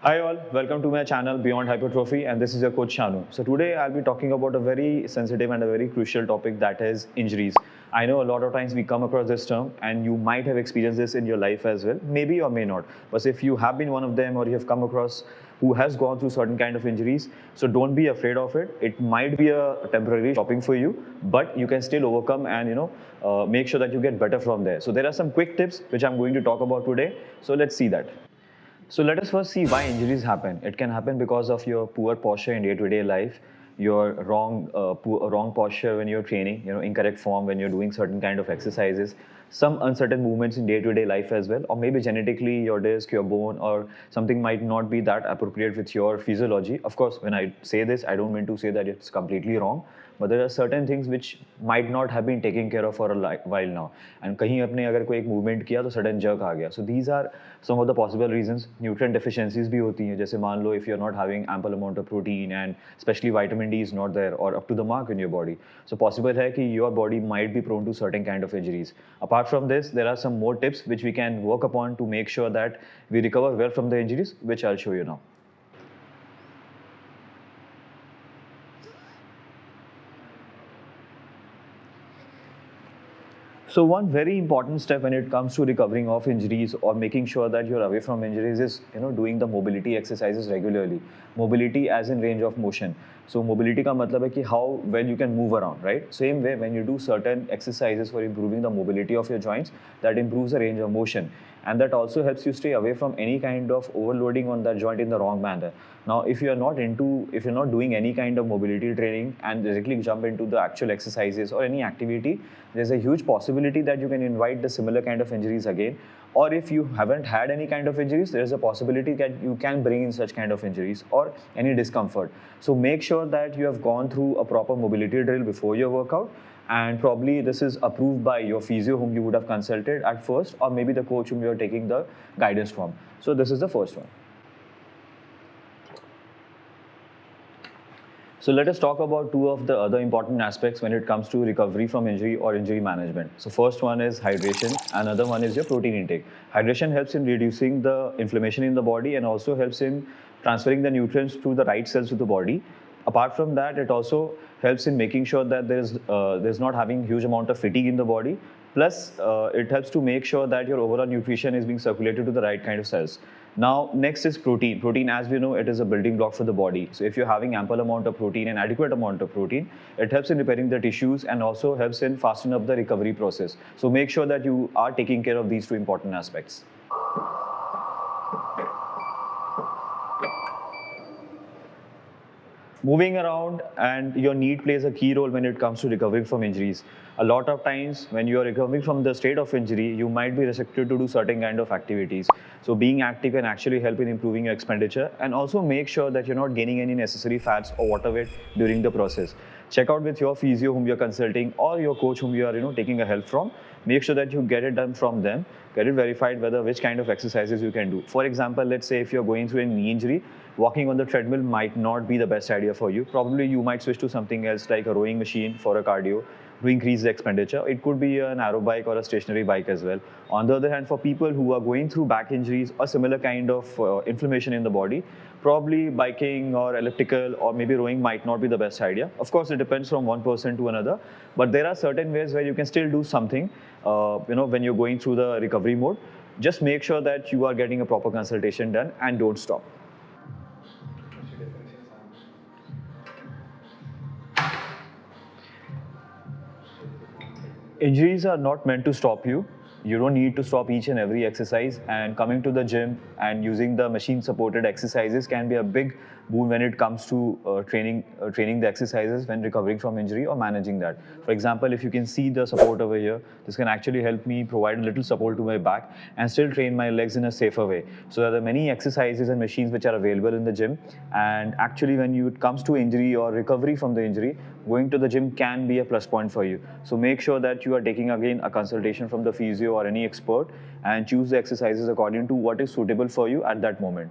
Hi all, welcome to my channel Beyond Hypertrophy, and this is your coach Shanu. So today I'll be talking about a very sensitive and a very crucial topic, that is injuries. I know a lot of times we come across this term and you might have experienced this in your life as well, maybe or may not. But if you have been one of them or you have come across who has gone through certain kind of injuries, so don't be afraid of it. It might be a temporary stopping for you, but you can still overcome and make sure that you get better from there. So there are some quick tips which I'm going to talk about today. So let's see that. So let us first see why injuries happen. It can happen because of your poor posture in day-to-day life, your wrong posture when you're training, incorrect form when you're doing certain kind of exercises, some uncertain movements in day-to-day life as well, or maybe genetically your disc, your bone, or something might not be that appropriate with your physiology. Of course, when I say this, I don't mean to say that it's completely wrong, but there are certain things which might not have been taken care of for a while now. And कहीं अपने अगर कोई एक movement किया तो sudden jerk आ गया. So these are some of the possible reasons. Nutrient deficiencies भी होती हैं. जैसे मान लो if you're not having ample amount of protein and especially vitamin D is not there or up to the mark in your body. So possible है कि your body might be prone to certain kind of injuries. Apart from this, there are some more tips which we can work upon to make sure that we recover well from the injuries, which I'll show you now. So one very important step when it comes to recovering of injuries or making sure that you're away from injuries is doing the mobility exercises regularly. Mobility as in range of motion. So mobility का मतलब है कि how well you can move around, right? Same way when you do certain exercises for improving the mobility of your joints, that improves the range of motion, and that also helps you stay away from any kind of overloading on that joint in the wrong manner. Now, if you're not doing any kind of mobility training and directly jump into the actual exercises or any activity, there's a huge possibility that you can invite the similar kind of injuries again. Or if you haven't had any kind of injuries, there's a possibility that you can bring in such kind of injuries or any discomfort. So make sure that you have gone through a proper mobility drill before your workout, and probably this is approved by your physio whom you would have consulted at first, or maybe the coach whom you are taking the guidance from. So this is the first one. So let us talk about two of the other important aspects when it comes to recovery from injury or injury management. So first one is hydration, another one is your protein intake. Hydration helps in reducing the inflammation in the body and also helps in transferring the nutrients to the right cells of the body. Apart from that, it also helps in making sure that there's not having huge amount of fatigue in the body. Plus, it helps to make sure that your overall nutrition is being circulated to the right kind of cells. Now, next is protein. Protein, as we know, it is a building block for the body. So if you're having ample amount of protein and adequate amount of protein, it helps in repairing the tissues and also helps in fastening up the recovery process. So make sure that you are taking care of these two important aspects. Moving around and your need plays a key role when it comes to recovering from injuries. A lot of times when you are recovering from the state of injury, you might be restricted to do certain kind of activities. So being active can actually help in improving your expenditure and also make sure that you're not gaining any necessary fats or water weight during the process. Check out with your physio whom you're consulting or your coach whom you are taking a help from. Make sure that you get it done from them, get it verified whether which kind of exercises you can do. For example, let's say if you're going through a knee injury, walking on the treadmill might not be the best idea for you. Probably you might switch to something else like a rowing machine for a cardio to increase the expenditure. It could be an aero bike or a stationary bike as well. On the other hand, for people who are going through back injuries or similar kind of inflammation in the body, probably biking or elliptical or maybe rowing might not be the best idea. Of course, it depends from one person to another, but there are certain ways where you can still do something, when you're going through the recovery mode. Just make sure that you are getting a proper consultation done and don't stop. Injuries are not meant to stop you. You don't need to stop each and every exercise, and coming to the gym and using the machine supported exercises can be a big boon when it comes to training the exercises when recovering from injury or managing that. For example, if you can see the support over here, this can actually help me provide a little support to my back and still train my legs in a safer way. So there are many exercises and machines which are available in the gym, and actually when it comes to injury or recovery from the injury, going to the gym can be a plus point for you. So make sure that you are taking again a consultation from the physio or any expert and choose the exercises according to what is suitable for you at that moment.